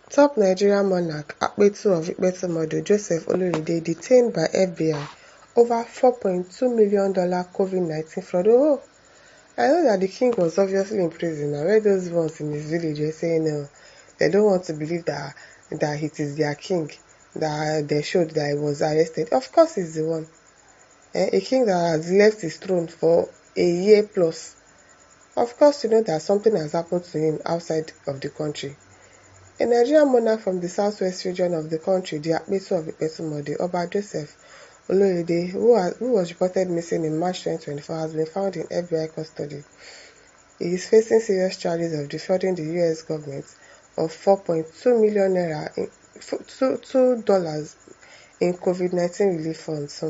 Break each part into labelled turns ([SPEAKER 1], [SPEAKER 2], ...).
[SPEAKER 1] Top Nigerian monarch Akpetu of Ikpetumodu Joseph Oloride detained by FBI over $4.2 million COVID-19 fraud. Oh, I know that the king was obviously in prison. I read those ones in his village were saying they don't want to believe that it is their king, that they showed that he was arrested. Of course he's the one. A king that has left his throne for a year plus. Of course you know that something has happened to him outside of the country. A Nigerian monarch from the southwest region of the country, the Akpetu of Ikpetumodu, Oba Joseph Oloride, who was reported missing in March 2024, has been found in FBI custody. He is facing serious charges of defrauding the U.S. government of $4.2 million $2 in COVID-19 relief funds.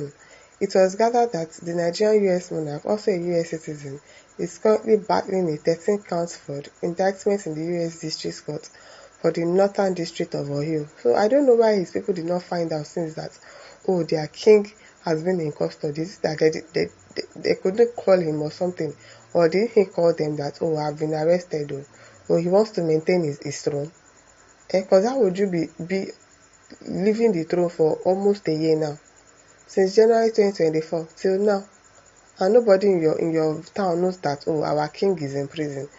[SPEAKER 1] It was gathered that the Nigerian U.S. monarch, also a U.S. citizen, is currently battling a 13-count fraud indictment in the U.S. District Court for the Northern District of Ohio. So I don't know why his people did not find out since that, oh, their king has been in custody, that they couldn't call him or something. Or did he call them that, oh, I've been arrested, or he wants to maintain his throne? Because how would you be leaving the throne for almost a year now? Since January 2024 till now. And nobody in your town knows that, oh, our king is in prison.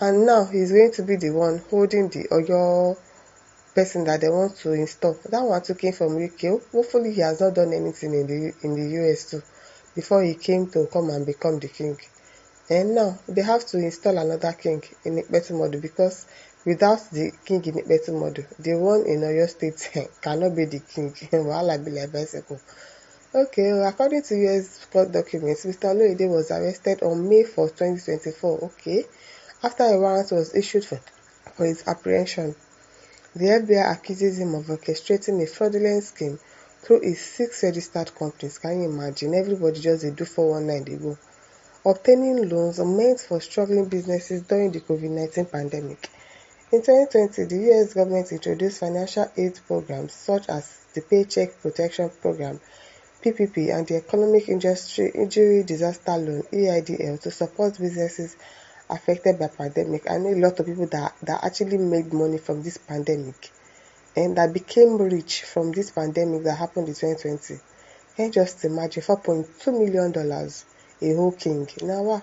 [SPEAKER 1] And now he's going to be the one holding the Oyo person that they want to install. That one took him from UK. Hopefully he has not done anything in the US too before he came to come and become the king. And now they have to install another king in Ikpetumodu, because without the king in Ikpetumodu, the one in Oyo State cannot be the king. Wahala be like bicycle. Okay, according to US court documents, Mr. Oloride was arrested on May 4, 2024. Okay, after a warrant was issued for his apprehension. The FBI accuses him of orchestrating a fraudulent scheme through his 6 registered companies. Can you imagine? Everybody just do 419 they go. Obtaining loans meant for struggling businesses during the COVID-19 pandemic. In 2020, the U.S. government introduced financial aid programs such as the Paycheck Protection Program, PPP, and the Economic Injury Disaster Loan, EIDL, to support businesses affected by pandemic. I know a lot of people that actually made money from this pandemic and that became rich from this pandemic that happened in 2020. Can you just imagine $4.2 million, a whole king? Now,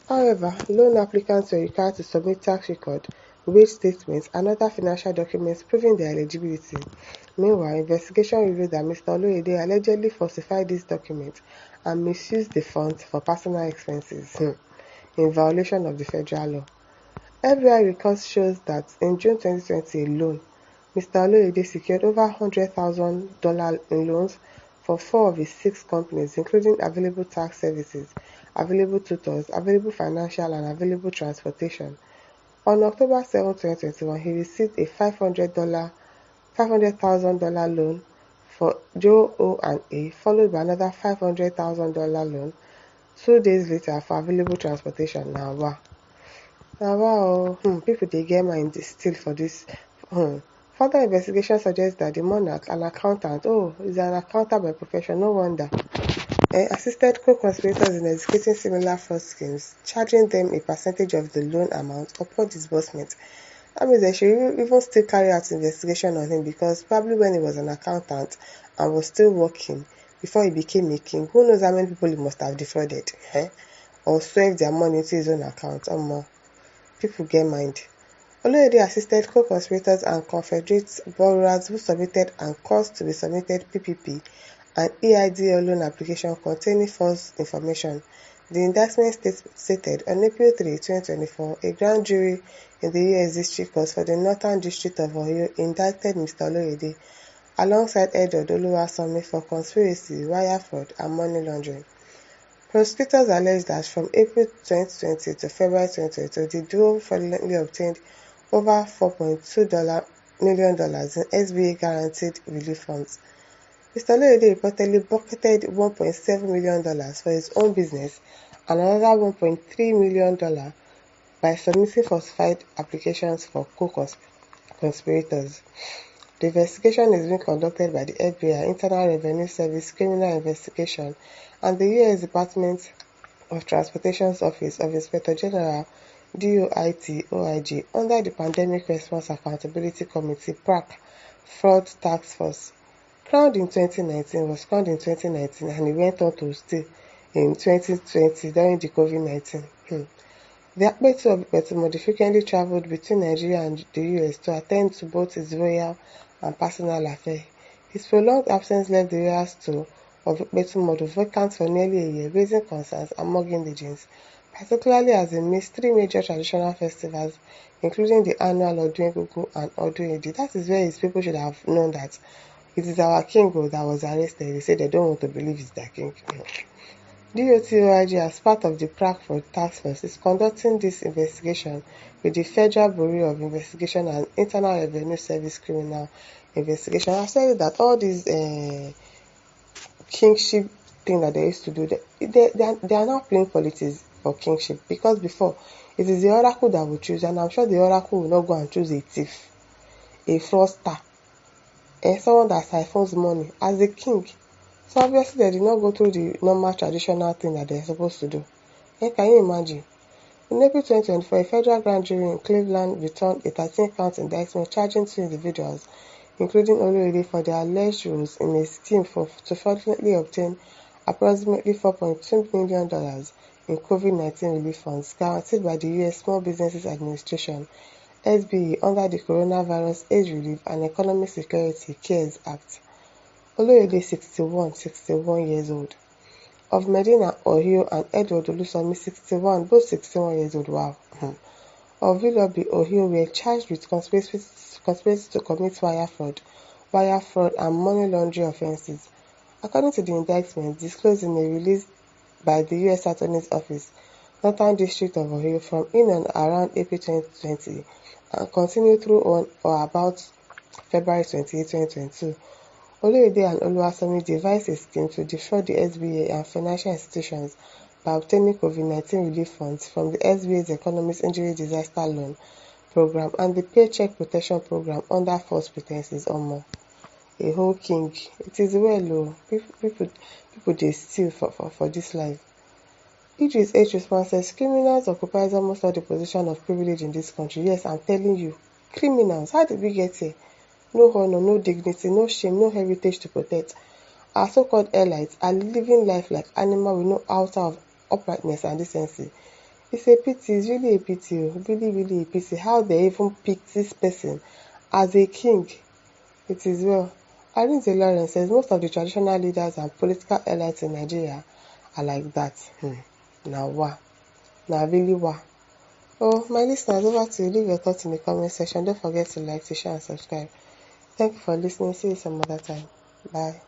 [SPEAKER 1] however, loan applicants were required to submit tax record, wage statements, and other financial documents proving their eligibility. Meanwhile, investigation revealed that Mr. Oloride allegedly falsified these documents and misused the funds for personal expenses. In violation of the federal law. FBI records shows that in June 2020 alone, Mr. Oloride secured over $100,000 in loans for 4 of his 6 companies, including available tax services, available tutors, available financial, and available transportation. On October 7, 2021, he received a $500,000 loan for Joe O and A, followed by another $500,000 loan 2 days later for available transportation. Now, people they get mind still for this. Further investigation suggests that the monarch, an accountant, is an accountant by profession, no wonder, assisted co-conspirators in executing similar fraud schemes, charging them a percentage of the loan amount upon disbursement. That means they should even still carry out investigation on him, because probably when he was an accountant and was still working before he became a king, who knows how many people he must have defrauded, or swept their money into his own account or more. People get mind. Oloride assisted co-conspirators and confederate borrowers who submitted and caused to be submitted PPP and EIDL loan application containing false information. The indictment stated on April 3, 2024, a grand jury in the U.S. District Court for the Northern District of Ohio indicted Mr. Oloride alongside Edward Oluwasanmi for conspiracy, wire fraud, and money laundering. Prosecutors allege that from April 2020 to February 2022, the duo fraudulently obtained over $4.2 million in SBA guaranteed relief funds. Mr. Oloride reportedly pocketed $1.7 million for his own business and another $1.3 million by submitting falsified applications for co-conspirators. The investigation is being conducted by the FBI, Internal Revenue Service Criminal Investigation, and the U.S. Department of Transportation's Office of Inspector General DOIT-OIG under the Pandemic Response Accountability Committee (PRAC) Fraud Task Force. Crowned in 2019, was crowned in 2019 and he went on to stay in 2020 during the COVID-19. The Akpetu of Ikpetumodi frequently travelled between Nigeria and the US to attend to both his royal and personal affairs. His prolonged absence left the royal store of Ikpetumodi vacant for nearly a year, raising concerns among indigenes, particularly as he missed 3 major traditional festivals, including the annual Odun Egungun and Odun Edi. That is where his people should have known that it is our king that was arrested. They say they don't want to believe it's their king. DOTOIG, as part of the PRAC Task Force, is conducting this investigation with the Federal Bureau of Investigation and Internal Revenue Service Criminal Investigation. I've said that all these kingship thing that they used to do, they are now playing politics for kingship, because before it is the oracle that will choose, and I'm sure the oracle will not go and choose a thief, a fraudster, and someone that siphons money as a king. So obviously they did not go through the normal traditional thing that they're supposed to do. Can you imagine? In April 2024, a federal grand jury in Cleveland returned a 13-count indictment charging 2 individuals, including Oluwole, for their alleged roles in a scheme to fraudulently obtain approximately $4.2 million in COVID-19 relief funds guaranteed by the U.S. Small Businesses Administration (SBA) under the Coronavirus Aid Relief and Economic Security (CARES) Act. Oloyede, 61 years old, of Medina, Ohio, and Edward Olusomi, 61, both 61 years old, wow, of Willoughby, Ohio, were charged with conspiracy to commit wire fraud, and money laundering offences. According to the indictment disclosed in a release by the U.S. Attorney's Office, Northern District of Ohio, from in and around April 2020 and continued through on or about February 28, 2022, Oloyede and Oluwasomi devised a scheme to defraud the SBA and financial institutions by obtaining COVID-19 relief funds from the SBA's Economic Injury Disaster Loan Program and the Paycheck Protection Program under false pretenses. A whole king. It is well, people they steal for this life. Idris H. response says, criminals occupies almost all the position of privilege in this country. Yes, I'm telling you. Criminals. How did we get here? No honor, no dignity, no shame, no heritage to protect. Our so-called elites are living life like animals with no outer of uprightness and decency. It's a pity, it's really a pity, really a pity how they even picked this person as a king. It is well. Arinze Lawrence says most of the traditional leaders and political elites in Nigeria are like that. Now what? Now really what? Oh, my listeners, over to you. Leave your thoughts in the comment section. Don't forget to like, to share, and subscribe. Thank you for listening. See you some other time. Bye.